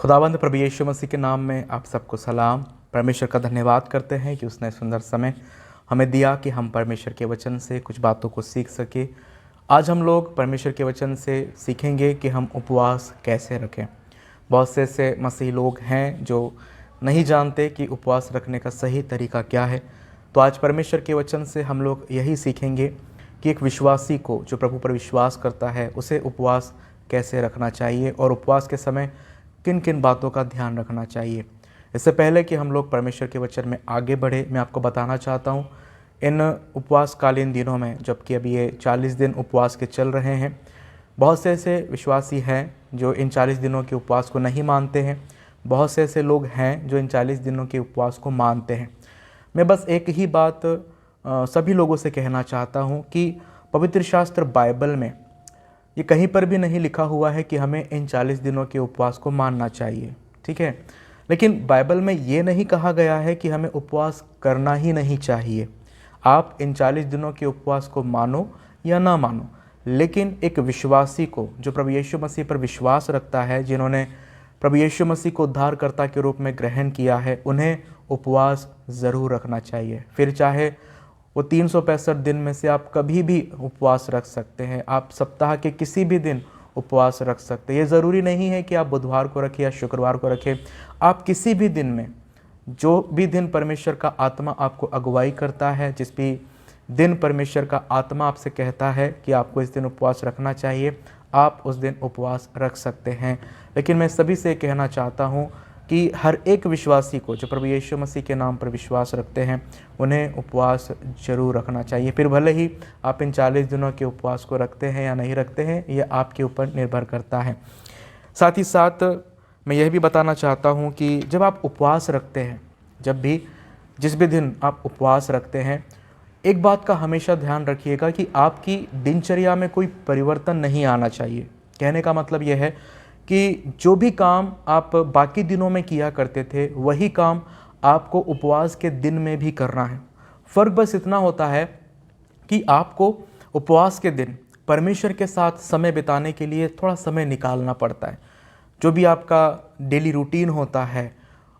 खुदावंद प्रभु यीशु मसीह के नाम में आप सबको सलाम। परमेश्वर का धन्यवाद करते हैं कि उसने सुंदर समय हमें दिया कि हम परमेश्वर के वचन से कुछ बातों को सीख सके। आज हम लोग परमेश्वर के वचन से सीखेंगे कि हम उपवास कैसे रखें। बहुत से ऐसे मसीही लोग हैं जो नहीं जानते कि उपवास रखने का सही तरीका क्या है। तो आज परमेश्वर के वचन से हम लोग यही सीखेंगे कि एक विश्वासी को जो प्रभु पर विश्वास करता है उसे उपवास कैसे रखना चाहिए और उपवास के समय किन किन बातों का ध्यान रखना चाहिए। इससे पहले कि हम लोग परमेश्वर के वचन में आगे बढ़े, मैं आपको बताना चाहता हूँ इन उपवासकालीन दिनों में, जबकि अभी ये 40 दिन उपवास के चल रहे हैं, बहुत से ऐसे विश्वासी हैं जो इन 40 दिनों के उपवास को नहीं मानते हैं। बहुत से ऐसे लोग हैं जो इन 40 दिनों के उपवास को मानते हैं। मैं बस एक ही बात सभी लोगों से कहना चाहता हूँ कि पवित्र शास्त्र बाइबल में ये कहीं पर भी नहीं लिखा हुआ है कि हमें इन 40 दिनों के उपवास को मानना चाहिए, ठीक है। लेकिन बाइबल में ये नहीं कहा गया है कि हमें उपवास करना ही नहीं चाहिए। आप इन 40 दिनों के उपवास को मानो या ना मानो, लेकिन एक विश्वासी को जो प्रभु यीशु मसीह पर विश्वास रखता है, जिन्होंने प्रभु यीशु मसीह को उद्धारकर्ता के रूप में ग्रहण किया है, उन्हें उपवास ज़रूर रखना चाहिए। फिर चाहे वो 365 दिन में से आप कभी भी उपवास रख सकते हैं। आप सप्ताह के किसी भी दिन उपवास रख सकते हैं। ये ज़रूरी नहीं है कि आप बुधवार को रखें या शुक्रवार को रखें। आप किसी भी दिन में, जो भी दिन परमेश्वर का आत्मा आपको अगुवाई करता है, जिस भी दिन परमेश्वर का आत्मा आपसे कहता है कि आपको इस दिन उपवास रखना चाहिए, आप उस दिन उपवास रख सकते हैं। लेकिन मैं सभी से कहना चाहता हूँ कि हर एक विश्वासी को जो प्रभु यीशु मसीह के नाम पर विश्वास रखते हैं, उन्हें उपवास जरूर रखना चाहिए। फिर भले ही आप इन 40 दिनों के उपवास को रखते हैं या नहीं रखते हैं, यह आपके ऊपर निर्भर करता है। साथ ही साथ मैं यह भी बताना चाहता हूँ कि जब आप उपवास रखते हैं, जिस भी दिन आप उपवास रखते हैं, एक बात का हमेशा ध्यान रखिएगा कि आपकी दिनचर्या में कोई परिवर्तन नहीं आना चाहिए। कहने का मतलब यह है कि जो भी काम आप बाकी दिनों में किया करते थे, वही काम आपको उपवास के दिन में भी करना है। फ़र्क बस इतना होता है कि आपको उपवास के दिन परमेश्वर के साथ समय बिताने के लिए थोड़ा समय निकालना पड़ता है। जो भी आपका डेली रूटीन होता है,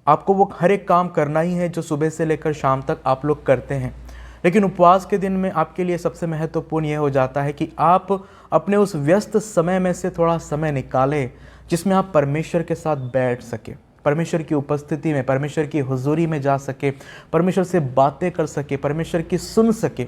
आपको वो हर एक काम करना ही है जो सुबह से लेकर शाम तक आप लोग करते हैं। लेकिन उपवास के दिन में आपके लिए सबसे महत्वपूर्ण यह हो जाता है कि आप अपने उस व्यस्त समय में से थोड़ा समय निकालें जिसमें आप परमेश्वर के साथ बैठ सके, परमेश्वर की उपस्थिति में, परमेश्वर की हुजूरी में जा सके, परमेश्वर से बातें कर सके, परमेश्वर की सुन सके।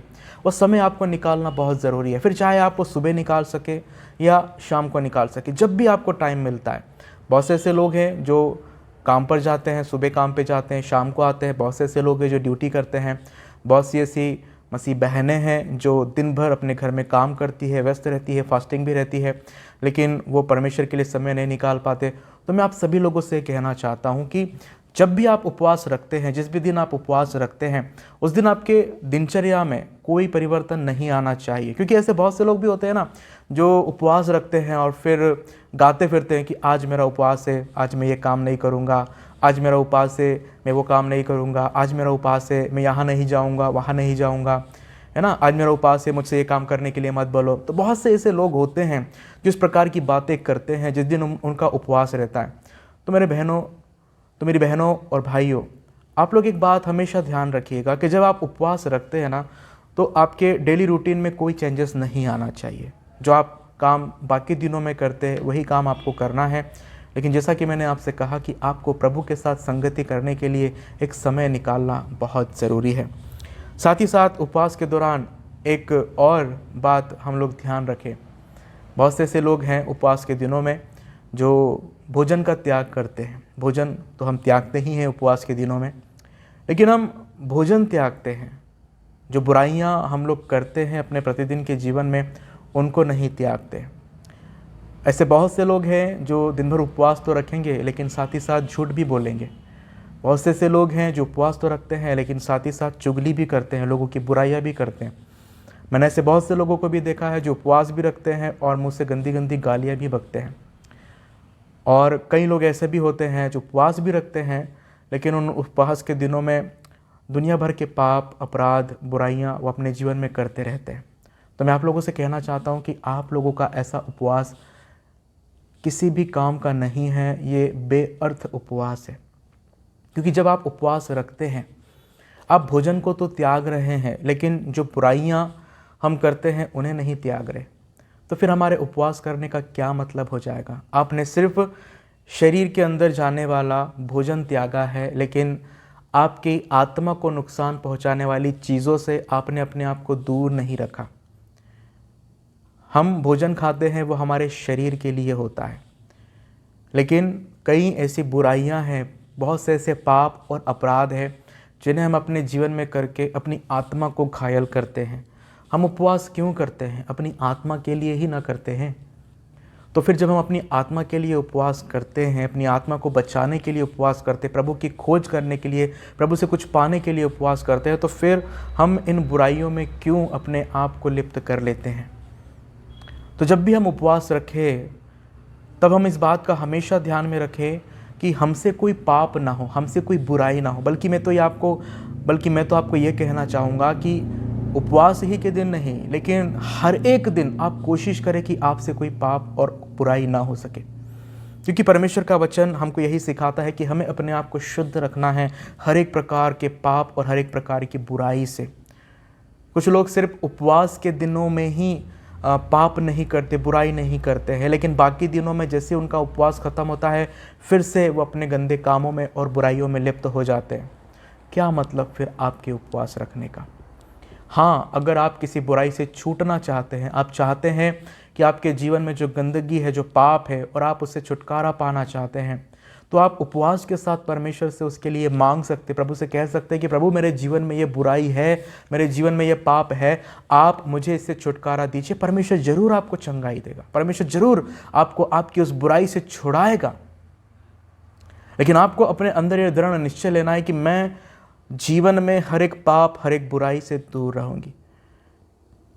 वो समय आपको निकालना बहुत ज़रूरी है। फिर चाहे आप वो सुबह निकाल सके या शाम को निकाल सके, जब भी आपको टाइम मिलता है। बहुत से ऐसे लोग हैं जो काम पर जाते हैं, सुबह काम पे जाते हैं, शाम को आते हैं। बहुत से ऐसे लोग हैं जो ड्यूटी करते हैं। बहुत सी ऐसी मसीह बहनें हैं जो दिन भर अपने घर में काम करती है, व्यस्त रहती है, फास्टिंग भी रहती है, लेकिन वो परमेश्वर के लिए समय नहीं निकाल पाते। तो मैं आप सभी लोगों से कहना चाहता हूँ कि जब भी आप उपवास रखते हैं, जिस भी दिन आप उपवास रखते हैं, उस दिन आपके दिनचर्या में कोई परिवर्तन नहीं आना चाहिए। क्योंकि ऐसे बहुत से लोग भी होते हैं ना, जो उपवास रखते हैं और फिर गाते फिरते हैं कि आज मेरा उपवास है, आज मैं ये काम नहीं करूँगा, आज मेरा उपवास है, मैं वो काम नहीं करूँगा, आज मेरा उपवास है, मैं यहाँ नहीं जाऊँगा, वहाँ नहीं जाऊँगा, है ना, आज मेरा उपवास है, मुझसे ये काम करने के लिए मत बोलो। तो बहुत से ऐसे लोग होते हैं जो इस प्रकार की बातें करते हैं जिस दिन उनका उपवास रहता है। तो मेरी बहनों और भाइयों, आप लोग एक बात हमेशा ध्यान रखिएगा कि जब आप उपवास रखते हैं ना, तो आपके डेली रूटीन में कोई चेंजेस नहीं आना चाहिए। जो आप काम बाकी दिनों में करते हैं वही काम आपको करना है। लेकिन जैसा कि मैंने आपसे कहा कि आपको प्रभु के साथ संगति करने के लिए एक समय निकालना बहुत ज़रूरी है। साथ ही साथ उपवास के दौरान एक और बात हम लोग ध्यान रखें। बहुत से ऐसे लोग हैं उपवास के दिनों में जो भोजन का त्याग करते हैं। भोजन तो हम त्यागते ही हैं उपवास के दिनों में, लेकिन हम भोजन त्यागते हैं, जो बुराइयां हम लोग करते हैं अपने प्रतिदिन के जीवन में, उनको नहीं त्यागते। ऐसे बहुत से लोग हैं जो दिन भर उपवास तो रखेंगे लेकिन साथ ही साथ झूठ भी बोलेंगे। बहुत से ऐसे लोग हैं जो उपवास तो रखते हैं लेकिन साथ ही साथ चुगली भी करते हैं, लोगों की बुराइयां भी करते हैं। मैंने ऐसे बहुत से लोगों को भी देखा है जो उपवास भी रखते हैं और मुँह से गंदी गंदी गालियाँ भी बकते हैं। और कई लोग ऐसे भी होते हैं जो उपवास भी रखते हैं लेकिन उन उपवास के दिनों में दुनिया भर के पाप, अपराध, बुराइयां वो अपने जीवन में करते रहते हैं। तो मैं आप लोगों से कहना चाहता हूं कि आप लोगों का ऐसा उपवास किसी भी काम का नहीं है, ये बेअर्थ उपवास है। क्योंकि जब आप उपवास रखते हैं, आप भोजन को तो त्याग रहे हैं, लेकिन जो बुराइयां हम करते हैं उन्हें नहीं त्याग रहे। तो फिर हमारे उपवास करने का क्या मतलब हो जाएगा? आपने सिर्फ शरीर के अंदर जाने वाला भोजन त्यागा है, लेकिन आपकी आत्मा को नुकसान पहुंचाने वाली चीज़ों से आपने अपने आप को दूर नहीं रखा। हम भोजन खाते हैं वो हमारे शरीर के लिए होता है, लेकिन कई ऐसी बुराइयां हैं, बहुत से ऐसे पाप और अपराध हैं जिन्हें हम अपने जीवन में करके अपनी आत्मा को घायल करते हैं। हम उपवास क्यों करते हैं? अपनी आत्मा के लिए ही ना करते हैं। तो फिर जब हम अपनी आत्मा के लिए उपवास करते हैं, अपनी आत्मा को बचाने के लिए उपवास करते हैं, प्रभु की खोज करने के लिए, प्रभु से कुछ पाने के लिए उपवास करते हैं, तो फिर हम इन बुराइयों में क्यों अपने आप को लिप्त कर लेते हैं? तो जब भी हम उपवास रखें, तब हम इस बात का हमेशा ध्यान में रखें कि हमसे कोई पाप ना हो, हमसे कोई बुराई ना हो। बल्कि मैं तो आपको ये कहना चाहूँगा कि उपवास ही के दिन नहीं, लेकिन हर एक दिन आप कोशिश करें कि आपसे कोई पाप और बुराई ना हो सके। क्योंकि परमेश्वर का वचन हमको यही सिखाता है कि हमें अपने आप को शुद्ध रखना है हर एक प्रकार के पाप और हर एक प्रकार की बुराई से। कुछ लोग सिर्फ उपवास के दिनों में ही पाप नहीं करते, बुराई नहीं करते हैं, लेकिन बाकी दिनों में जैसे उनका उपवास खत्म होता है, फिर से वो अपने गंदे कामों में और बुराइयों में लिप्त हो जाते हैं। क्या मतलब फिर आपके उपवास रखने का? हाँ, अगर आप किसी बुराई से छूटना चाहते हैं, आप चाहते हैं कि आपके जीवन में जो गंदगी है, जो पाप है, और आप उससे छुटकारा पाना चाहते हैं, तो आप उपवास के साथ परमेश्वर से उसके लिए मांग सकते, प्रभु से कह सकते हैं कि प्रभु मेरे जीवन में ये बुराई है, मेरे जीवन में ये पाप है, आप मुझे इससे छुटकारा दीजिए। परमेश्वर जरूर आपको चंगाई देगा, परमेश्वर जरूर आपको आपकी उस बुराई से छुड़ाएगा। लेकिन आपको अपने अंदर ये दृढ़ निश्चय लेना है कि मैं जीवन में हर एक पाप, हर एक बुराई से दूर रहूंगी।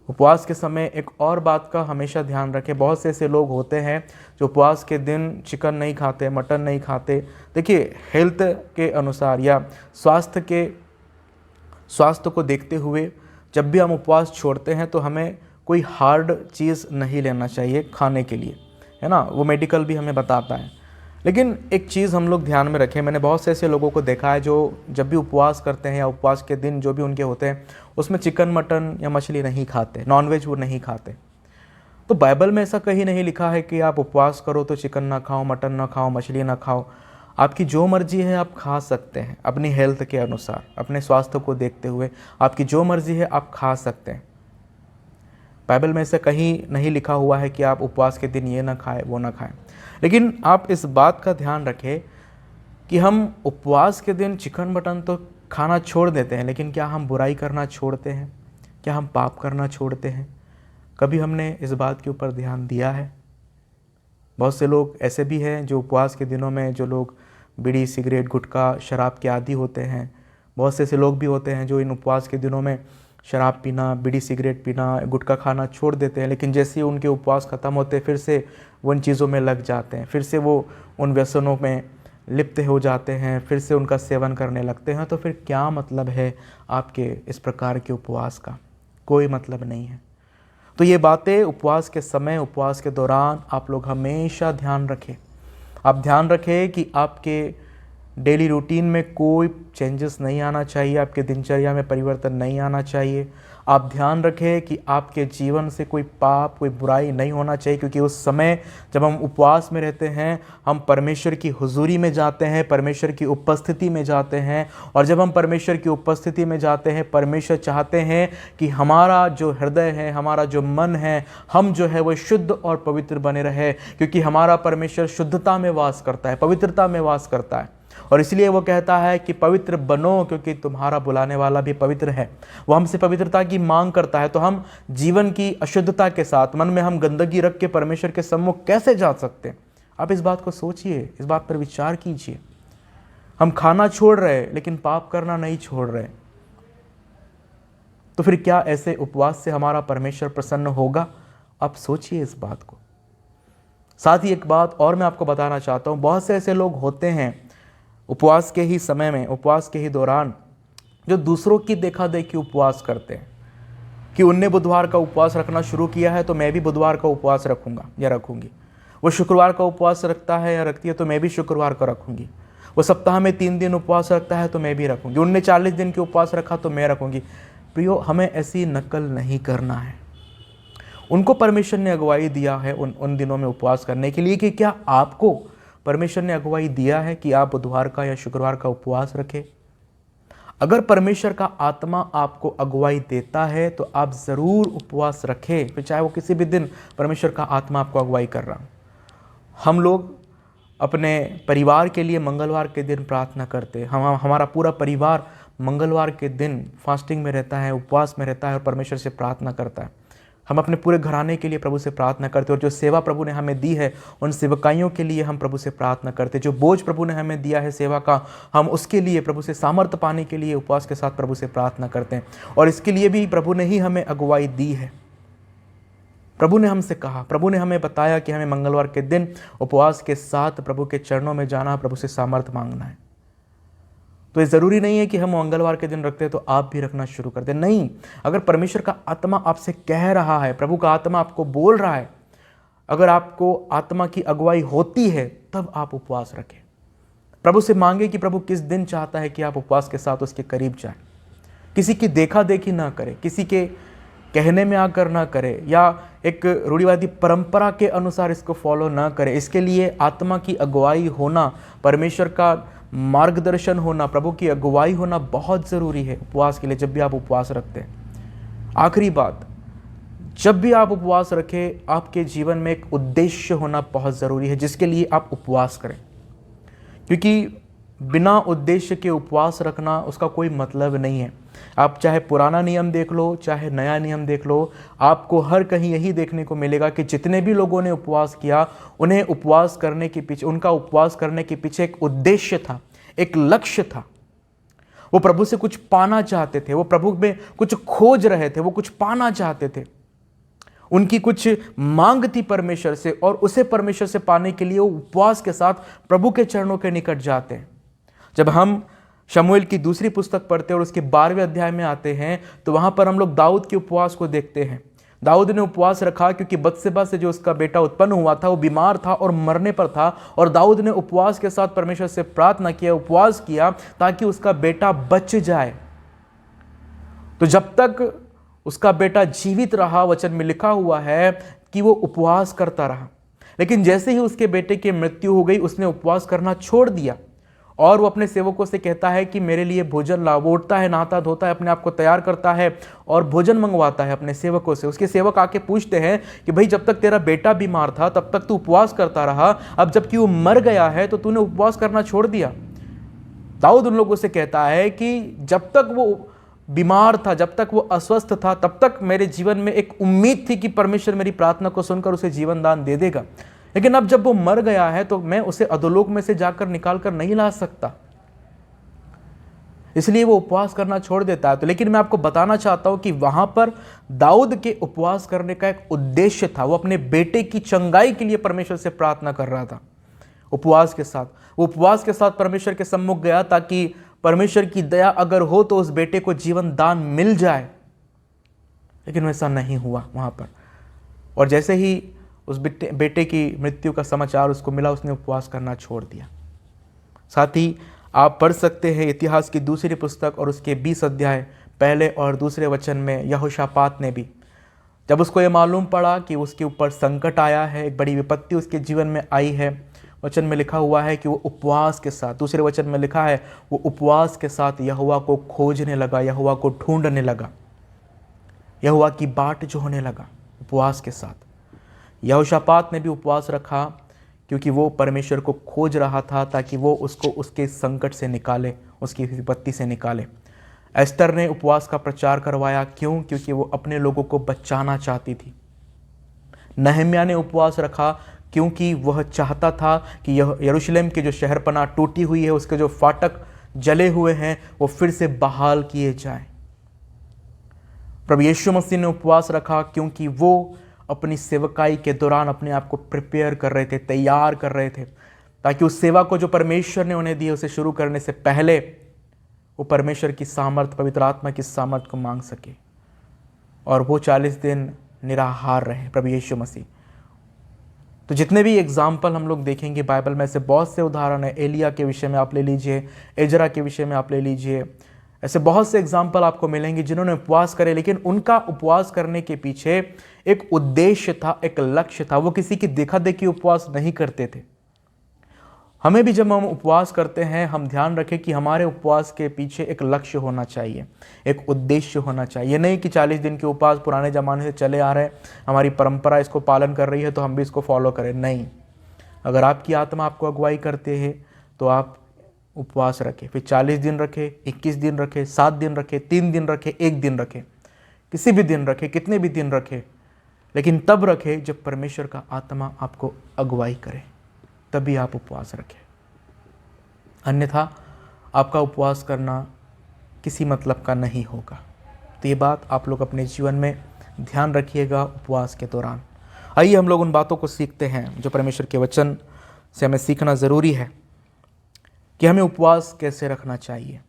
उपवास के समय एक और बात का हमेशा ध्यान रखें। बहुत से ऐसे लोग होते हैं जो उपवास के दिन चिकन नहीं खाते, मटन नहीं खाते। देखिए, हेल्थ के अनुसार या स्वास्थ्य को देखते हुए जब भी हम उपवास छोड़ते हैं तो हमें कोई हार्ड चीज़ नहीं लेना चाहिए खाने के लिए, है ना। वो मेडिकल भी हमें बताता है। लेकिन एक चीज़ हम लोग ध्यान में रखें, मैंने बहुत से ऐसे लोगों को देखा है जो जब भी उपवास करते हैं या उपवास के दिन जो भी उनके होते हैं, उसमें चिकन, मटन या मछली नहीं खाते, नॉनवेज वो नहीं खाते। तो बाइबल में ऐसा कहीं नहीं लिखा है कि आप उपवास करो तो चिकन ना खाओ, मटन ना खाओ, मछली ना खाओ। आपकी जो मर्जी है आप खा सकते हैं, अपनी हेल्थ के अनुसार, अपने स्वास्थ्य को देखते हुए आपकी जो मर्जी है आप खा सकते हैं। बाइबल में ऐसा कहीं नहीं लिखा हुआ है कि आप उपवास के दिन ये ना खाएं, वो ना खाएं। लेकिन आप इस बात का ध्यान रखें कि हम उपवास के दिन चिकन मटन तो खाना छोड़ देते हैं, लेकिन क्या हम बुराई करना छोड़ते हैं? क्या हम पाप करना छोड़ते हैं? कभी हमने इस बात के ऊपर ध्यान दिया है? बहुत से लोग ऐसे भी हैं जो उपवास के दिनों में, जो लोग बीड़ी, सिगरेट, गुटखा, शराब के आदी होते हैं। बहुत से ऐसे लोग भी होते हैं जो इन उपवास के दिनों में शराब पीना, बीड़ी, सिगरेट पीना, गुटखा खाना छोड़ देते हैं, लेकिन जैसे ही उनके उपवास ख़त्म होते हैं फिर से वो इन चीज़ों में लग जाते हैं, फिर से वो उन व्यसनों में लिप्त हो जाते हैं, फिर से उनका सेवन करने लगते हैं। तो फिर क्या मतलब है आपके इस प्रकार के उपवास का? कोई मतलब नहीं है। तो ये बातें उपवास के समय, उपवास के दौरान आप लोग हमेशा ध्यान रखें। आप ध्यान रखें कि आपके डेली रूटीन में कोई चेंजेस नहीं आना चाहिए, आपके दिनचर्या में परिवर्तन नहीं आना चाहिए। आप ध्यान रखें कि आपके जीवन से कोई पाप, कोई बुराई नहीं होना चाहिए, क्योंकि उस समय जब हम उपवास में रहते हैं, हम परमेश्वर की हुजूरी में जाते हैं, परमेश्वर की उपस्थिति में जाते हैं। और जब हम परमेश्वर की उपस्थिति में जाते हैं, परमेश्वर चाहते हैं कि हमारा जो हृदय है, हमारा जो मन है, हम जो है वो शुद्ध और पवित्र बने रहे, क्योंकि हमारा परमेश्वर शुद्धता में वास करता है, पवित्रता में वास करता है। और इसलिए वो कहता है कि पवित्र बनो, क्योंकि तुम्हारा बुलाने वाला भी पवित्र है। वो हमसे पवित्रता की मांग करता है। तो हम जीवन की अशुद्धता के साथ, मन में हम गंदगी रख के परमेश्वर के सम्मुख कैसे जा सकते हैं? आप इस बात को सोचिए, इस बात पर विचार कीजिए। हम खाना छोड़ रहे लेकिन पाप करना नहीं छोड़ रहे, तो फिर क्या ऐसे उपवास से हमारा परमेश्वर प्रसन्न होगा? आप सोचिए इस बात को। साथ ही एक बात और मैं आपको बताना चाहता हूँ, बहुत से ऐसे लोग होते हैं उपवास के ही समय में, उपवास के ही दौरान, जो दूसरों की देखा देखी उपवास करते हैं कि उनने बुधवार का उपवास रखना शुरू किया है तो मैं भी बुधवार का उपवास रखूंगा या रखूंगी। वो शुक्रवार का उपवास रखता है या रखती है तो मैं भी शुक्रवार का रखूँगी। वो सप्ताह में 3 दिन उपवास रखता है तो मैं भी रखूँगी। उनने 40 दिन के उपवास रखा तो मैं रखूँगी। प्रियो, हमें ऐसी नकल नहीं करना है। उनको परमेश्वर ने अगुवाई दिया है उन दिनों में उपवास करने के लिए कि क्या आपको परमेश्वर ने अगुवाई दिया है कि आप बुधवार का या शुक्रवार का उपवास रखें? अगर परमेश्वर का आत्मा आपको अगुवाई देता है तो आप ज़रूर उपवास रखें, फिर चाहे वो किसी भी दिन परमेश्वर का आत्मा आपको अगुवाई कर रहा हो। हम लोग अपने परिवार के लिए मंगलवार के दिन प्रार्थना करते हैं। हमारा पूरा परिवार मंगलवार के दिन फास्टिंग में रहता है, उपवास में रहता है और परमेश्वर से प्रार्थना करता है। हम अपने पूरे घराने के लिए प्रभु से प्रार्थना करते हैं और जो सेवा प्रभु ने हमें दी है उन सेवकाइयों के लिए हम प्रभु से प्रार्थना करते हैं। जो बोझ प्रभु ने हमें दिया है सेवा का, हम उसके लिए प्रभु से सामर्थ्य पाने के लिए उपवास के साथ प्रभु से प्रार्थना करते हैं। और इसके लिए भी प्रभु ने ही हमें अगुवाई दी है। प्रभु ने हमसे कहा, प्रभु ने हमें बताया कि हमें मंगलवार के दिन उपवास के साथ प्रभु के चरणों में जाना, प्रभु से सामर्थ्य मांगना है। तो ये ज़रूरी नहीं है कि हम मंगलवार के दिन रखते हैं तो आप भी रखना शुरू कर दें। नहीं, अगर परमेश्वर का आत्मा आपसे कह रहा है, प्रभु का आत्मा आपको बोल रहा है, अगर आपको आत्मा की अगुवाई होती है तब आप उपवास रखें। प्रभु से मांगे कि प्रभु किस दिन चाहता है कि आप उपवास के साथ उसके करीब जाएं। किसी की देखा देखी ना करें, किसी के कहने में आकर ना करें या एक रूढ़िवादी परंपरा के अनुसार इसको फॉलो ना करें। इसके लिए आत्मा की अगुवाई होना, परमेश्वर का मार्गदर्शन होना, प्रभु की अगुवाई होना बहुत ज़रूरी है उपवास के लिए, जब भी आप उपवास रखते हैं। आखिरी बात, जब भी आप उपवास रखें, आपके जीवन में एक उद्देश्य होना बहुत ज़रूरी है जिसके लिए आप उपवास करें। क्योंकि बिना उद्देश्य के उपवास रखना उसका कोई मतलब नहीं है। आप चाहे पुराना नियम देख लो, चाहे नया नियम देख लो, आपको हर कहीं यही देखने को मिलेगा कि जितने भी लोगों ने उपवास किया, उन्हें उपवास करने के पीछे, उनका उपवास करने के पीछे एक उद्देश्य था, एक लक्ष्य था। वो प्रभु से कुछ पाना चाहते थे, वो प्रभु में कुछ खोज रहे थे, वो कुछ पाना चाहते थे। उनकी कुछ मांग थी परमेश्वर से और उसे परमेश्वर से पाने के लिए वो उपवास के साथ प्रभु के चरणों के निकट जाते हैं। जब हम शमूएल की दूसरी पुस्तक पढ़ते हैं और उसके 12वें अध्याय में आते हैं तो वहां पर हम लोग दाऊद के उपवास को देखते हैं। दाऊद ने उपवास रखा क्योंकि बत्शेबा से जो उसका बेटा उत्पन्न हुआ था वो बीमार था और मरने पर था, और दाऊद ने उपवास के साथ परमेश्वर से प्रार्थना किया, उपवास किया ताकि उसका बेटा बच जाए। तो जब तक उसका बेटा जीवित रहा, वचन में लिखा हुआ है कि वो उपवास करता रहा। लेकिन जैसे ही उसके बेटे की मृत्यु हो गई, उसने उपवास करना छोड़ दिया और वो अपने सेवकों से कहता है कि मेरे लिए भोजन ला। वो उठता है, नहाता धोता है, अपने आप को तैयार करता है और भोजन मंगवाता है अपने सेवकों से। उसके सेवक आके पूछते हैं कि भाई, जब तक तेरा बेटा बीमार था तब तक तू उपवास करता रहा, अब जबकि वो मर गया है तो तूने उपवास करना छोड़ दिया। दाऊद उन लोगों से कहता है कि जब तक वो बीमार था, जब तक वो अस्वस्थ था, तब तक मेरे जीवन में एक उम्मीद थी कि परमेश्वर मेरी प्रार्थना को सुनकर उसे जीवन दान दे देगा। लेकिन अब जब वो मर गया है तो मैं उसे अधोलोक में से जाकर निकाल कर नहीं ला सकता, इसलिए वो उपवास करना छोड़ देता है। तो लेकिन मैं आपको बताना चाहता हूं कि वहां पर दाऊद के उपवास करने का एक उद्देश्य था। वो अपने बेटे की चंगाई के लिए परमेश्वर से प्रार्थना कर रहा था उपवास के साथ। वो उपवास के साथ परमेश्वर के सम्मुख गया ताकि परमेश्वर की दया अगर हो तो उस बेटे को जीवन दान मिल जाए। लेकिन वैसा नहीं हुआ वहां पर। और जैसे ही उस बेटे की मृत्यु का समाचार उसको मिला, उसने उपवास करना छोड़ दिया। साथ ही आप पढ़ सकते हैं इतिहास की दूसरी पुस्तक और उसके 20 अध्याय पहले और दूसरे वचन में, यहोशापात ने भी, जब उसको ये मालूम पड़ा कि उसके ऊपर संकट आया है, एक बड़ी विपत्ति उसके जीवन में आई है, वचन में लिखा हुआ है कि वो उपवास के साथ, दूसरे वचन में लिखा है वो उपवास के साथ यहोवा को खोजने लगा, यहोवा को ढूंढने लगा, यहोवा की बाट जो होने लगा उपवास के साथ। यहोशापात ने भी उपवास रखा क्योंकि वो परमेश्वर को खोज रहा था ताकि वो उसको उसके संकट से निकाले, उसकी विपत्ति से निकाले। एस्तर ने उपवास का प्रचार करवाया, क्यों? क्योंकि वो अपने लोगों को बचाना चाहती थी। नहम्याह ने उपवास रखा क्योंकि वह चाहता था कि यरूशलेम की जो शहरपनाह टूटी हुई है, उसके जो फाटक जले हुए हैं, वो फिर से बहाल किए जाएं। प्रभु यीशु मसीह ने उपवास रखा क्योंकि वो अपनी सेवकाई के दौरान अपने आप को प्रिपेयर कर रहे थे, तैयार कर रहे थे, ताकि उस सेवा को जो परमेश्वर ने उन्हें दी उसे शुरू करने से पहले वो परमेश्वर की सामर्थ, पवित्र आत्मा की सामर्थ को मांग सके। और वो 40 दिन निराहार रहे प्रभु यीशु मसीह। तो जितने भी एग्जाम्पल हम लोग देखेंगे बाइबल में, से बहुत से उदाहरण है। एलिया के विषय में आप ले लीजिए, एजरा के विषय में आप ले लीजिए, ऐसे बहुत से एग्जाम्पल आपको मिलेंगे जिन्होंने उपवास करे, लेकिन उनका उपवास करने के पीछे एक उद्देश्य था, एक लक्ष्य था। वो किसी की देखा देखी उपवास नहीं करते थे। हमें भी जब हम उपवास करते हैं, हम ध्यान रखें कि हमारे उपवास के पीछे एक लक्ष्य होना चाहिए, एक उद्देश्य होना चाहिए। ये नहीं कि 40 दिन के उपवास पुराने ज़माने से चले आ रहे हैं, हमारी परंपरा इसको पालन कर रही है तो हम भी इसको फॉलो करें। नहीं, अगर आपकी आत्मा आपको अगुवाई करते हैं तो आप उपवास रखें, फिर 40 दिन रखें, 21 दिन रखें, 7 दिन रखें, 3 दिन रखें, 1 दिन रखें, किसी भी दिन रखें, कितने भी दिन रखें, लेकिन तब रखें जब परमेश्वर का आत्मा आपको अगुवाई करे, तभी आप उपवास रखें। अन्यथा आपका उपवास करना किसी मतलब का नहीं होगा। तो ये बात आप लोग अपने जीवन में ध्यान रखिएगा उपवास के दौरान। आइए हम लोग उन बातों को सीखते हैं जो परमेश्वर के वचन से हमें सीखना ज़रूरी है कि हमें उपवास कैसे रखना चाहिए।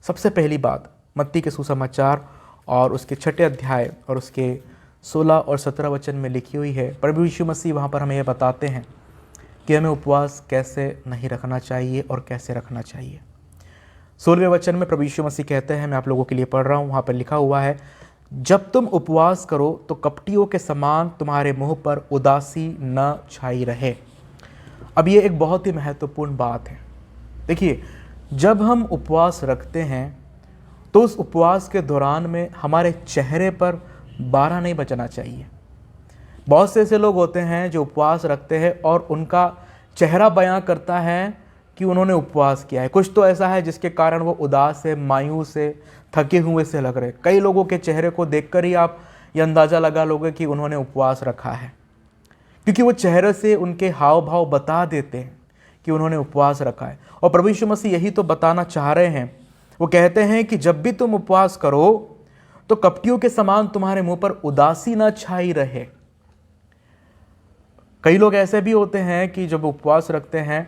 सबसे पहली बात मत्ती के सुसमाचार और उसके 6 अध्याय और उसके 16 और 17 वचन में लिखी हुई है। प्रभु यीशु मसीह वहाँ पर हमें यह बताते हैं कि हमें उपवास कैसे नहीं रखना चाहिए और कैसे रखना चाहिए। 16वें वचन में प्रभु यीशु मसीह कहते हैं, मैं आप लोगों के लिए पढ़ रहा हूँ, वहाँ पर लिखा हुआ है, जब तुम उपवास करो तो कपटियों के समान तुम्हारे मुंह पर उदासी न छाई रहे। अब ये एक बहुत ही महत्वपूर्ण बात है। देखिए, जब हम उपवास रखते हैं तो उस उपवास के दौरान में हमारे चेहरे पर बारा नहीं बचना चाहिए। बहुत से ऐसे लोग होते हैं जो उपवास रखते हैं और उनका चेहरा बयां करता है कि उन्होंने उपवास किया है। कुछ तो ऐसा है जिसके कारण वो उदास है, मायूस है, थके हुए से लग रहे। कई लोगों के चेहरे को देखकर ही आप ये अंदाज़ा लगा लोगे कि उन्होंने उपवास रखा है, क्योंकि वो चेहरे से उनके हाव भाव बता देते हैं कि उन्होंने उपवास रखा है। और प्रभु यीशु मसीह यही तो बताना चाह रहे हैं। वो कहते हैं कि जब भी तुम उपवास करो तो कपटियों के समान तुम्हारे मुंह पर उदासी न छाई रहे। कई लोग ऐसे भी होते हैं कि जब उपवास रखते हैं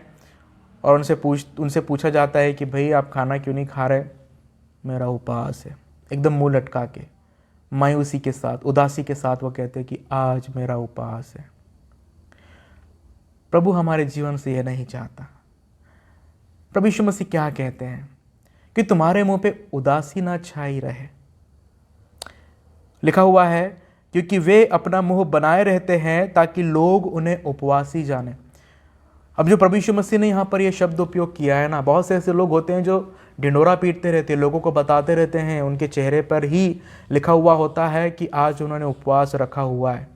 और उनसे पूछा जाता है कि भाई आप खाना क्यों नहीं खा रहे, मेरा उपवास है, एकदम मुंह लटका के, मायूसी के साथ, उदासी के साथ वो कहते हैं कि आज मेरा उपवास है। प्रभु हमारे जीवन से यह नहीं चाहता। प्रभु यीशु मसीह क्या कहते हैं कि तुम्हारे मुंह पे उदासी ना छाई रहे। लिखा हुआ है, क्योंकि वे अपना मुंह बनाए रहते हैं ताकि लोग उन्हें उपवासी जाने। अब जो प्रभु यीशु मसीह ने यहाँ पर यह शब्द उपयोग किया है ना, बहुत से ऐसे लोग होते हैं जो ढिंढोरा पीटते रहते हैं, लोगों को बताते रहते हैं, उनके चेहरे पर ही लिखा हुआ होता है कि आज उन्होंने उपवास रखा हुआ है।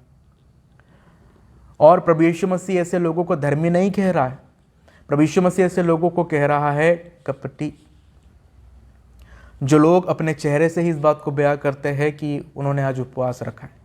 और प्रभु यीशु मसीह ऐसे लोगों को धर्मी नहीं कह रहा है। प्रभु यीशु मसीह ऐसे लोगों को कह रहा है कपटी, जो लोग अपने चेहरे से ही इस बात को बयां करते हैं कि उन्होंने आज उपवास रखा है।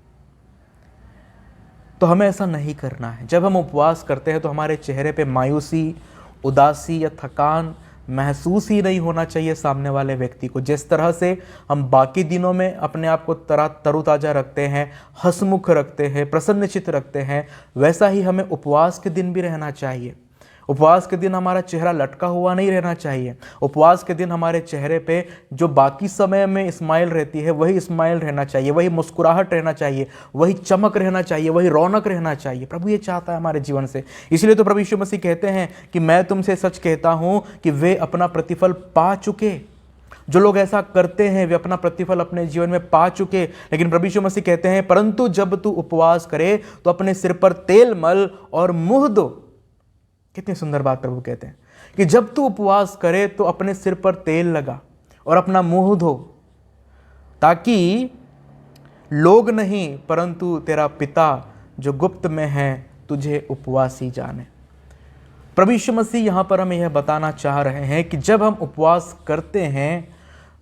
तो हमें ऐसा नहीं करना है। जब हम उपवास करते हैं तो हमारे चेहरे पे मायूसी, उदासी या थकान महसूस ही नहीं होना चाहिए सामने वाले व्यक्ति को। जिस तरह से हम बाकी दिनों में अपने आप को तरोताज़ा रखते हैं, हंसमुख रखते हैं, प्रसन्नचित्त रखते हैं, वैसा ही हमें उपवास के दिन भी रहना चाहिए। उपवास के दिन हमारा चेहरा लटका हुआ नहीं रहना चाहिए। उपवास के दिन हमारे चेहरे पे जो बाकी समय में स्माइल रहती है वही स्माइल रहना चाहिए, वही मुस्कुराहट रहना चाहिए, वही चमक रहना चाहिए, वही रौनक रहना चाहिए। प्रभु ये चाहता है हमारे जीवन से। इसलिए तो प्रभु यीशु मसीह कहते हैं कि मैं तुमसे सच कहता हूँ कि वे अपना प्रतिफल पा चुके। जो लोग ऐसा करते हैं वे अपना प्रतिफल अपने जीवन में पा चुके। लेकिन प्रभु यीशु मसीह कहते हैं, परंतु जब तू उपवास करे तो अपने सिर पर तेल मल और मुँह धो। कितनी सुंदर बात प्रभु कहते हैं कि जब तू उपवास करे तो अपने सिर पर तेल लगा और अपना मुंह धो, ताकि लोग नहीं परंतु तेरा पिता जो गुप्त में है तुझे उपवासी जाने। प्रभु यीशु मसीह यहाँ पर हमें यह बताना चाह रहे हैं कि जब हम उपवास करते हैं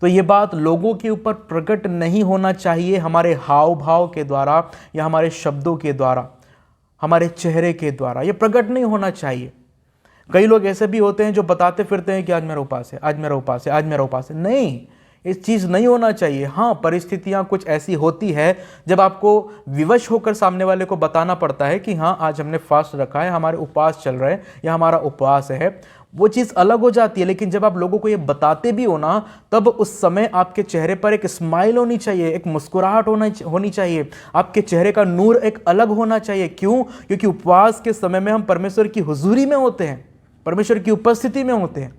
तो ये बात लोगों के ऊपर प्रकट नहीं होना चाहिए हमारे हाव भाव के द्वारा या हमारे शब्दों के द्वारा, हमारे चेहरे के द्वारा। ये प्रकट नहीं होना चाहिए। कई लोग ऐसे भी होते हैं जो बताते फिरते हैं कि आज मेरा उपवास है, आज मेरा उपवास है, आज मेरा उपवास है। नहीं, इस चीज़ नहीं होना चाहिए। हाँ, परिस्थितियाँ कुछ ऐसी होती है जब आपको विवश होकर सामने वाले को बताना पड़ता है कि हाँ आज हमने फास्ट रखा है, हमारे उपवास चल रहे हैं या हमारा उपवास है। वो चीज़ अलग हो जाती है। लेकिन जब आप लोगों को ये बताते भी हो ना, तब उस समय आपके चेहरे पर एक स्माइल होनी चाहिए, एक मुस्कुराहट होनी चाहिए, आपके चेहरे का नूर एक अलग होना चाहिए। क्यों? क्योंकि उपवास के समय में हम परमेश्वर की हुजूरी में होते हैं, परमेश्वर की उपस्थिति में होते हैं।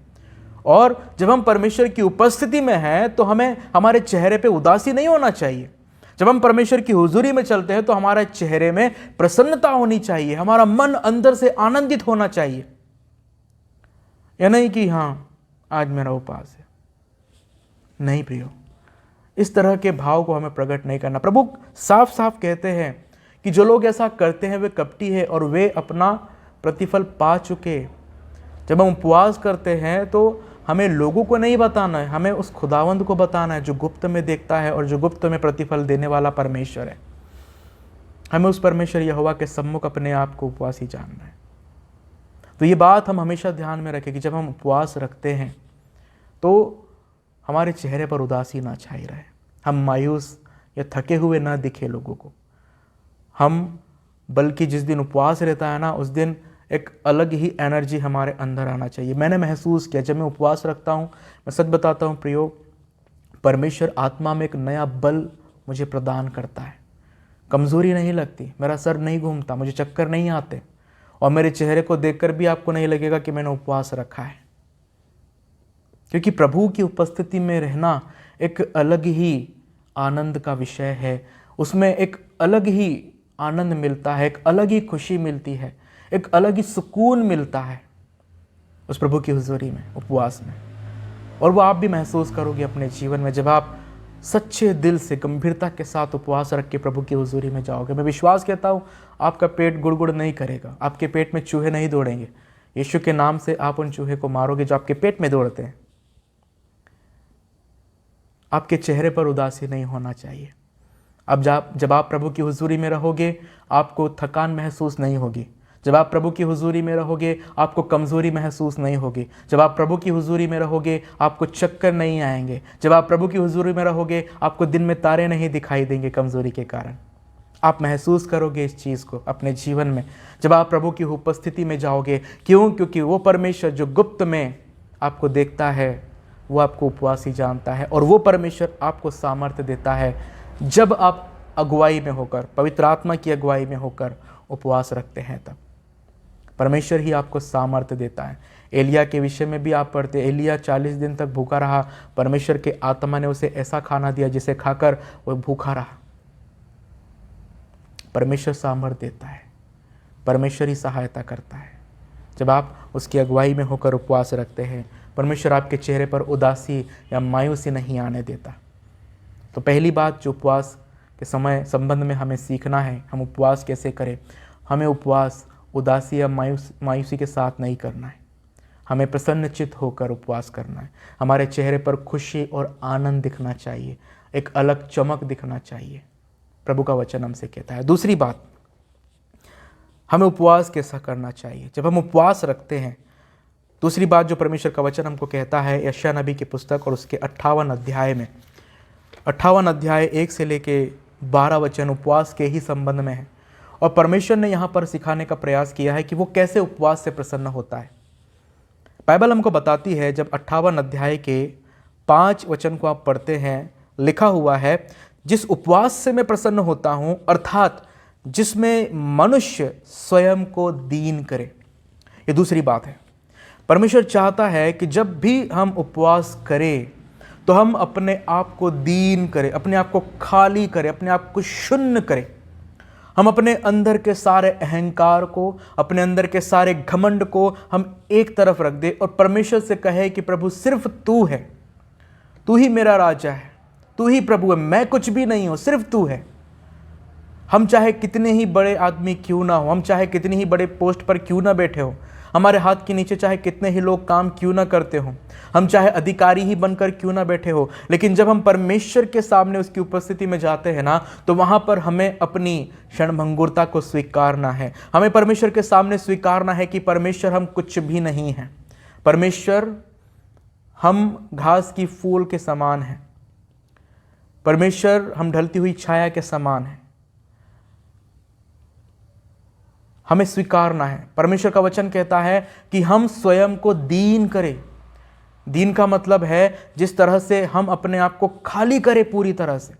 और जब हम परमेश्वर की उपस्थिति में हैं तो हमें हमारे चेहरे पे उदासी नहीं होना चाहिए। जब हम परमेश्वर की हुजूरी में चलते हैं तो हमारे चेहरे में प्रसन्नता होनी चाहिए, हमारा मन अंदर से आनंदित होना चाहिए। या नहीं कि हाँ आज मेरा उपवास है। नहीं प्रियो, इस तरह के भाव को हमें प्रकट नहीं करना। प्रभु साफ साफ कहते हैं कि जो लोग ऐसा करते हैं वे कपटी है और वे अपना प्रतिफल पा चुके। जब हम उपवास करते हैं तो हमें लोगों को नहीं बताना है, हमें उस खुदावंद को बताना है जो गुप्त में देखता है और जो गुप्त में प्रतिफल देने वाला परमेश्वर है। हमें उस परमेश्वर यहोवा के सम्मुख अपने आप को उपवासी जानना है। तो ये बात हम हमेशा ध्यान में रखें कि जब हम उपवास रखते हैं तो हमारे चेहरे पर उदासी ना छाई रहे, हम मायूस या थके हुए ना दिखे लोगों को। हम बल्कि जिस दिन उपवास रहता है ना, उस दिन एक अलग ही एनर्जी हमारे अंदर आना चाहिए। मैंने महसूस किया जब मैं उपवास रखता हूँ, मैं सच बताता हूँ प्रियो, परमेश्वर आत्मा में एक नया बल मुझे प्रदान करता है। कमज़ोरी नहीं लगती, मेरा सर नहीं घूमता, मुझे चक्कर नहीं आते, और मेरे चेहरे को देखकर भी आपको नहीं लगेगा कि मैंने उपवास रखा है। क्योंकि प्रभु की उपस्थिति में रहना एक अलग ही आनंद का विषय है। उसमें एक अलग ही आनंद मिलता है, एक अलग ही खुशी मिलती है, एक अलग ही सुकून मिलता है उस प्रभु की हुजूरी में, उपवास में। और वो आप भी महसूस करोगे अपने जीवन में जब आप सच्चे दिल से गंभीरता के साथ उपवास रख के प्रभु की हुजूरी में जाओगे। मैं विश्वास करता हूँ आपका पेट गुड़गुड़ नहीं करेगा, आपके पेट में चूहे नहीं दौड़ेंगे। यीशु के नाम से आप उन चूहे को मारोगे जो आपके पेट में दौड़ते हैं। आपके चेहरे पर उदासी नहीं होना चाहिए। अब जब आप प्रभु की हुजूरी में रहोगे आपको थकान महसूस नहीं होगी। जब आप प्रभु की हुजूरी में रहोगे आपको कमज़ोरी महसूस नहीं होगी। जब आप प्रभु की हुजूरी में रहोगे आपको चक्कर नहीं आएंगे। जब आप प्रभु की हुजूरी में रहोगे आपको दिन में तारे नहीं दिखाई देंगे कमज़ोरी के कारण। आप महसूस करोगे इस चीज़ को अपने जीवन में जब आप प्रभु की उपस्थिति में जाओगे। क्यों? क्योंकि वो परमेश्वर जो गुप्त में आपको देखता है वो आपको उपवासी जानता है, और वो परमेश्वर आपको सामर्थ्य देता है जब आप अगुवाई में होकर, पवित्र आत्मा की अगुवाई में होकर उपवास रखते हैं। तब परमेश्वर ही आपको सामर्थ्य देता है। एलिया के विषय में भी आप पढ़ते, एलिया 40 दिन तक भूखा रहा, परमेश्वर के आत्मा ने उसे ऐसा खाना दिया जिसे खाकर वो भूखा रहा। परमेश्वर सामर्थ्य देता है, परमेश्वर ही सहायता करता है। जब आप उसकी अगुवाई में होकर उपवास रखते हैं, परमेश्वर आपके चेहरे पर उदासी या मायूसी नहीं आने देता। तो पहली बात जो उपवास के समय संबंध में हमें सीखना है, हम उपवास कैसे करें। हमें उपवास उदासी या मायूसी के साथ नहीं करना है, हमें प्रसन्नचित्त होकर उपवास करना है। हमारे चेहरे पर खुशी और आनंद दिखना चाहिए, एक अलग चमक दिखना चाहिए। प्रभु का वचन हमसे कहता है। दूसरी बात, हमें उपवास कैसा करना चाहिए जब हम उपवास रखते हैं। दूसरी बात जो परमेश्वर का वचन हमको कहता है यशायाह नबी की पुस्तक और उसके 58 अध्याय में, 58 अध्याय 1 से लेके 12 वचन उपवास के ही संबंध में है। और परमेश्वर ने यहाँ पर सिखाने का प्रयास किया है कि वो कैसे उपवास से प्रसन्न होता है। बाइबल हमको बताती है, जब 58 अध्याय के 5 वचन को आप पढ़ते हैं, लिखा हुआ है, जिस उपवास से मैं प्रसन्न होता हूँ, अर्थात जिसमें मनुष्य स्वयं को दीन करे। ये दूसरी बात है। परमेश्वर चाहता है कि जब भी हम उपवास करें तो हम अपने आप को दीन करें, अपने आप को खाली करें, अपने आप को शून्य करें। हम अपने अंदर के सारे अहंकार को, अपने अंदर के सारे घमंड को हम एक तरफ रख दें और परमेश्वर से कहे कि प्रभु सिर्फ तू है, तू ही मेरा राजा है, तू ही प्रभु है, मैं कुछ भी नहीं हूँ, सिर्फ तू है। हम चाहे कितने ही बड़े आदमी क्यों ना हो, हम चाहे कितनी ही बड़े पोस्ट पर क्यों ना बैठे हो, हमारे हाथ के नीचे चाहे कितने ही लोग काम क्यों ना करते हो, हम चाहे अधिकारी ही बनकर क्यों ना बैठे हो, लेकिन जब हम परमेश्वर के सामने उसकी उपस्थिति में जाते हैं ना, तो वहाँ पर हमें अपनी क्षणभंगुरता को स्वीकारना है। हमें परमेश्वर के सामने स्वीकारना है कि परमेश्वर हम कुछ भी नहीं हैं। परमेश्वर हम घास की फूल के समान हैं। परमेश्वर हम ढलती हुई छाया के समान हैं। हमें स्वीकारना है। परमेश्वर का वचन कहता है कि हम स्वयं को दीन करें। दीन का मतलब है जिस तरह से हम अपने आप को खाली करें, पूरी तरह से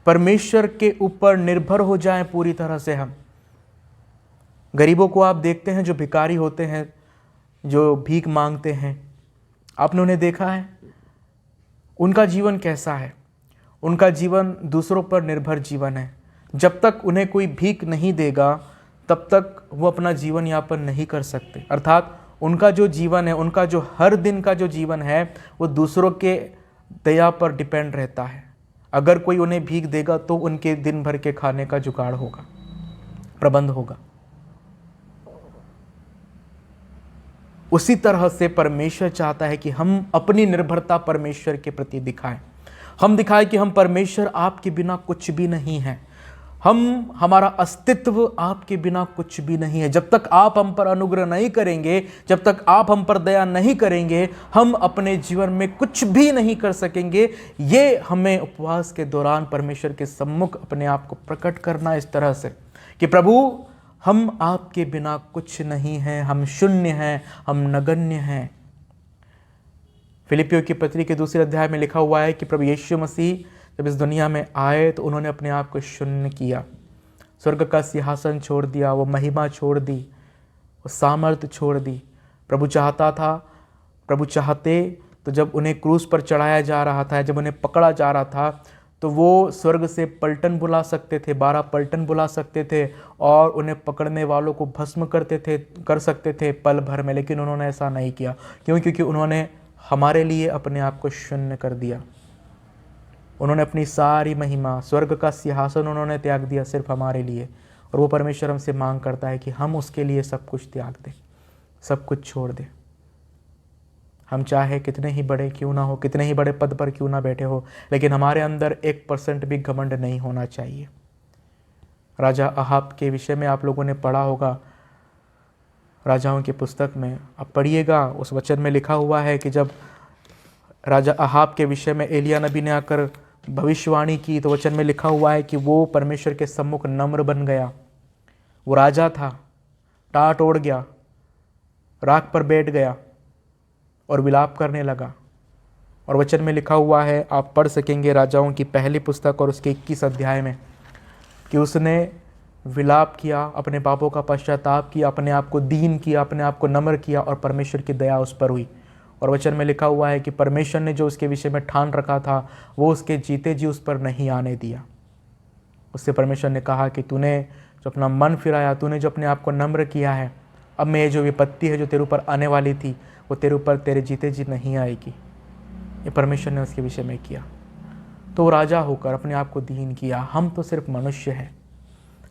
परमेश्वर के ऊपर निर्भर हो जाएं पूरी तरह से। हम गरीबों को आप देखते हैं, जो भिखारी होते हैं, जो भीख मांगते हैं, आपने उन्हें देखा है? उनका जीवन कैसा है? उनका जीवन दूसरों पर निर्भर जीवन है। जब तक उन्हें कोई भीख नहीं देगा तब तक वो अपना जीवन यापन नहीं कर सकते। अर्थात उनका जो जीवन है, उनका जो हर दिन का जो जीवन है, वो दूसरों के दया पर डिपेंड रहता है। अगर कोई उन्हें भीख देगा तो उनके दिन भर के खाने का जुगाड़ होगा, प्रबंध होगा। उसी तरह से परमेश्वर चाहता है कि हम अपनी निर्भरता परमेश्वर के प्रति दिखाएं। हम दिखाएं कि हम परमेश्वर आपके बिना कुछ भी नहीं हैं। हमारा अस्तित्व आपके बिना कुछ भी नहीं है। जब तक आप हम पर अनुग्रह नहीं करेंगे, जब तक आप हम पर दया नहीं करेंगे, हम अपने जीवन में कुछ भी नहीं कर सकेंगे। ये हमें उपवास के दौरान परमेश्वर के सम्मुख अपने आप को प्रकट करना इस तरह से कि प्रभु, हम आपके बिना कुछ नहीं हैं, हम शून्य हैं, हम नगण्य हैं। फिलिपियों की पत्री के 2 अध्याय में लिखा हुआ है कि प्रभु यीशु मसीह जब इस दुनिया में आए तो उन्होंने अपने आप को शून्य किया, स्वर्ग का सिंहासन छोड़ दिया, वो महिमा छोड़ दी, वो सामर्थ्य छोड़ दी। प्रभु चाहते तो जब उन्हें क्रूस पर चढ़ाया जा रहा था, जब उन्हें पकड़ा जा रहा था, तो वो स्वर्ग से पलटन बुला सकते थे, 12 पलटन बुला सकते थे और उन्हें पकड़ने वालों को भस्म कर सकते थे पल भर में। लेकिन उन्होंने ऐसा नहीं किया। क्यों? क्योंकि उन्होंने हमारे लिए अपने आप को शून्य कर दिया। उन्होंने अपनी सारी महिमा, स्वर्ग का सिंहासन उन्होंने त्याग दिया सिर्फ हमारे लिए। और वो परमेश्वर हमसे मांग करता है कि हम उसके लिए सब कुछ त्याग दें, सब कुछ छोड़ दें। हम चाहे कितने ही बड़े क्यों ना हो, कितने ही बड़े पद पर क्यों ना बैठे हो, लेकिन हमारे अंदर 1% भी घमंड नहीं होना चाहिए। राजा अहाब के विषय में आप लोगों ने पढ़ा होगा, राजाओं की पुस्तक में आप पढ़िएगा, उस वचन में लिखा हुआ है कि जब राजा अहाब के विषय में एलिया नबी ने आकर भविष्यवाणी की तो वचन में लिखा हुआ है कि वो परमेश्वर के सम्मुख नम्र बन गया। वो राजा था, टाट ओढ़ गया, राख पर बैठ गया और विलाप करने लगा। और वचन में लिखा हुआ है, आप पढ़ सकेंगे राजाओं की पहली पुस्तक और उसके 21 अध्याय में, कि उसने विलाप किया, अपने पापों का पश्चाताप किया, अपने आप को दीन किया, अपने आप को नम्र किया और परमेश्वर की दया उस पर हुई। और वचन में लिखा हुआ है कि परमेश्वर ने जो उसके विषय में ठान रखा था वो उसके जीते जी उस पर नहीं आने दिया। उससे परमेश्वर ने कहा कि तूने जो अपना मन फिराया, तूने जो अपने आप को नम्र किया है, अब मैं ये जो विपत्ति है जो तेरे ऊपर आने वाली थी वो तेरे ऊपर तेरे जीते जी नहीं आएगी। ये परमेश्वर ने उसके विषय में किया। तो राजा होकर अपने आप को दीन किया। हम तो सिर्फ मनुष्य हैं,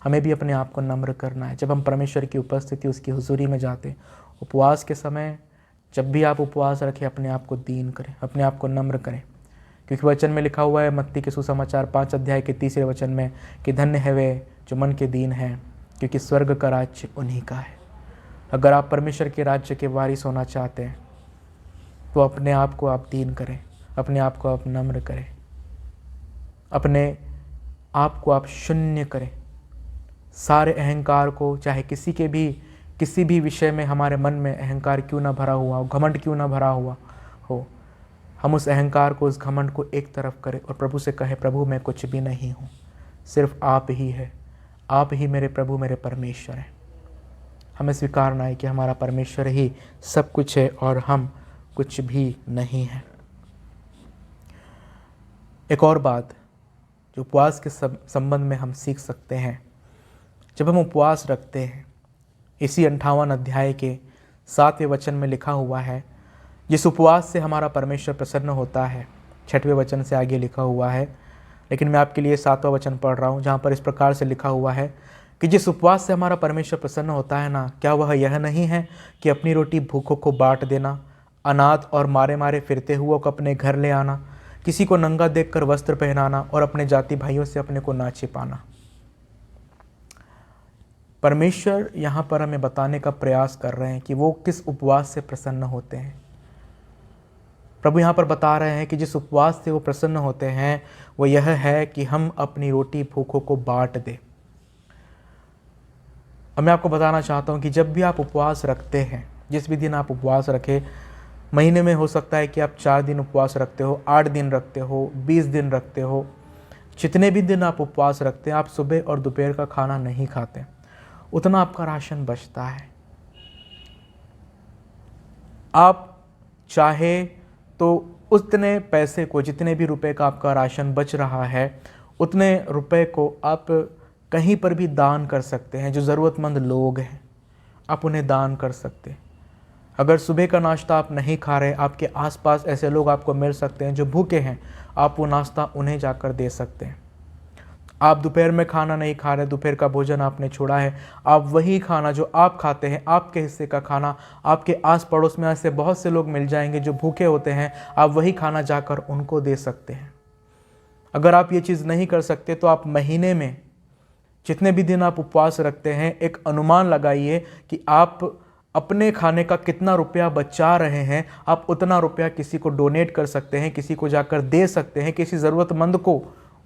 हमें भी अपने आप को नम्र करना है। जब हम परमेश्वर की उपस्थिति, उसकी हुजूरी में जाते, उपवास के समय जब भी आप उपवास रखें, अपने आप को दीन करें, अपने आप को नम्र करें। क्योंकि वचन में लिखा हुआ है मत्ती के सुसमाचार 5 अध्याय के 3 वचन में कि धन्य है वे जो मन के दीन हैं, क्योंकि स्वर्ग का राज्य उन्हीं का है। अगर आप परमेश्वर के राज्य के वारिस होना चाहते हैं तो अपने आप को आप दीन करें, अपने आप को आप नम्र करें, अपने आप को आप शून्य करें। सारे अहंकार को, चाहे किसी भी विषय में हमारे मन में अहंकार क्यों ना भरा हुआ हो, घमंड क्यों ना भरा हुआ हो, हम उस अहंकार को, उस घमंड को एक तरफ करें और प्रभु से कहें, प्रभु मैं कुछ भी नहीं हूँ, सिर्फ आप ही है, आप ही मेरे प्रभु, मेरे परमेश्वर हैं। हमें स्वीकारना है कि हमारा परमेश्वर ही सब कुछ है और हम कुछ भी नहीं हैं। एक और बात जो उपवास के संबंध में हम सीख सकते हैं, जब हम उपवास रखते हैं, इसी 58 अध्याय के 7वें वचन में लिखा हुआ है, जिस उपवास से हमारा परमेश्वर प्रसन्न होता है। 6वें वचन से आगे लिखा हुआ है, लेकिन मैं आपके लिए 7वां वचन पढ़ रहा हूँ, जहाँ पर इस प्रकार से लिखा हुआ है कि जिस उपवास से हमारा परमेश्वर प्रसन्न होता है ना, क्या वह यह नहीं है कि अपनी रोटी भूखों को बांट देना, अनाथ और मारे मारे फिरते हुओं को अपने घर ले आना, किसी को नंगा देखकर वस्त्र पहनाना और अपने जाति भाइयों से अपने को ना छिपाना। परमेश्वर यहाँ पर हमें बताने का प्रयास कर रहे हैं कि वो किस उपवास से प्रसन्न होते हैं। प्रभु यहाँ पर बता रहे हैं कि जिस उपवास से वो प्रसन्न होते हैं वो यह है कि हम अपनी रोटी भूखों को बांट दें। और मैं आपको बताना चाहता हूँ कि जब भी आप उपवास रखते हैं, जिस भी दिन आप उपवास रखें, महीने में हो सकता है कि आप 4 दिन उपवास रखते हो, 8 दिन रखते हो, 20 दिन रखते हो, जितने भी दिन आप उपवास रखते हैं, आप सुबह और दोपहर का खाना नहीं खाते, उतना आपका राशन बचता है। आप चाहे तो उतने पैसे को, जितने भी रुपए का आपका राशन बच रहा है, उतने रुपए को आप कहीं पर भी दान कर सकते हैं। जो ज़रूरतमंद लोग हैं, आप उन्हें दान कर सकते हैं। अगर सुबह का नाश्ता आप नहीं खा रहे, आपके आसपास ऐसे लोग आपको मिल सकते हैं जो भूखे हैं, आप वो नाश्ता उन्हें जाकर दे सकते हैं। आप दोपहर में खाना नहीं खा रहे, दोपहर का भोजन आपने छोड़ा है, आप वही खाना जो आप खाते हैं, आपके हिस्से का खाना, आपके आस पड़ोस में ऐसे बहुत से लोग मिल जाएंगे जो भूखे होते हैं, आप वही खाना जाकर उनको दे सकते हैं। अगर आप ये चीज़ नहीं कर सकते तो आप महीने में जितने भी दिन आप उपवास रखते हैं, एक अनुमान लगाइए कि आप अपने खाने का कितना रुपया बचा रहे हैं। आप उतना रुपया किसी को डोनेट कर सकते हैं, किसी को जाकर दे सकते हैं, किसी ज़रूरतमंद को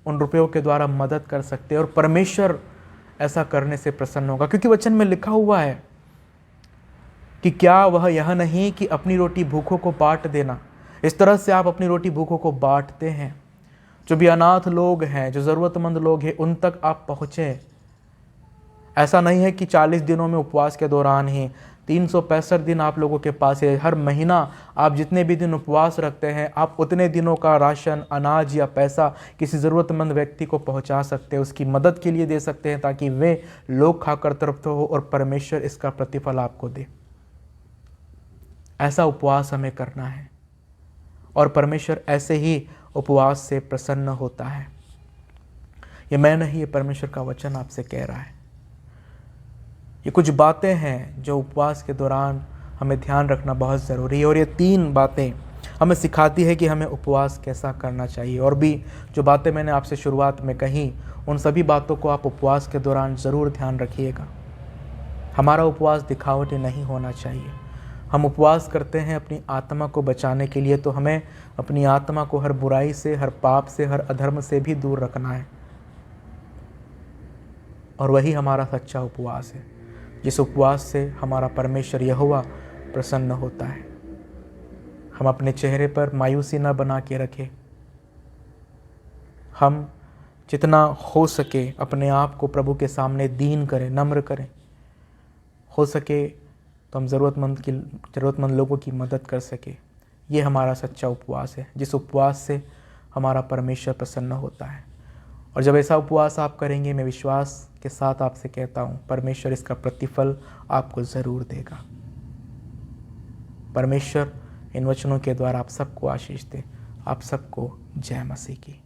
उन रुपयों के द्वारा मदद कर सकते हैं, और परमेश्वर ऐसा करने से प्रसन्न होगा। क्योंकि वचन में लिखा हुआ है कि क्या वह यह नहीं कि अपनी रोटी भूखों को बांट देना। इस तरह से आप अपनी रोटी भूखों को बांटते हैं। जो भी अनाथ लोग हैं, जो ज़रूरतमंद लोग हैं, उन तक आप पहुँचे। ऐसा नहीं है कि 40 दिनों में उपवास के दौरान ही 365 दिन आप लोगों के पास है। हर महीना आप जितने भी दिन उपवास रखते हैं, आप उतने दिनों का राशन, अनाज या पैसा किसी ज़रूरतमंद व्यक्ति को पहुंचा सकते हैं, उसकी मदद के लिए दे सकते हैं, ताकि वे लोग खाकर तृप्त हो और परमेश्वर इसका प्रतिफल आपको दे। ऐसा उपवास हमें करना है और परमेश्वर ऐसे ही उपवास से प्रसन्न होता है। ये मैं नहीं, ये परमेश्वर का वचन आपसे कह रहा है। ये कुछ बातें हैं जो उपवास के दौरान हमें ध्यान रखना बहुत ज़रूरी है, और ये 3 बातें हमें सिखाती है कि हमें उपवास कैसा करना चाहिए। और भी जो बातें मैंने आपसे शुरुआत में कही, उन सभी बातों को आप उपवास के दौरान ज़रूर ध्यान रखिएगा। हमारा उपवास दिखावटी नहीं होना चाहिए। हम उपवास करते हैं अपनी आत्मा को बचाने के लिए, तो हमें अपनी आत्मा को हर बुराई से, हर पाप से, हर अधर्म से भी दूर रखना है। और वही हमारा सच्चा उपवास है, जिस उपवास से हमारा परमेश्वर यहोवा प्रसन्न होता है। हम अपने चेहरे पर मायूसी न बना के रखें। हम जितना हो सके अपने आप को प्रभु के सामने दीन करें, नम्र करें। हो सके तो हम ज़रूरतमंद लोगों की मदद कर सके। ये हमारा सच्चा उपवास है, जिस उपवास से हमारा परमेश्वर प्रसन्न होता है। और जब ऐसा उपवास आप करेंगे, मैं विश्वास के साथ आपसे कहता हूँ, परमेश्वर इसका प्रतिफल आपको ज़रूर देगा। परमेश्वर इन वचनों के द्वारा आप सबको आशीष दे। आप सबको जय मसीह की।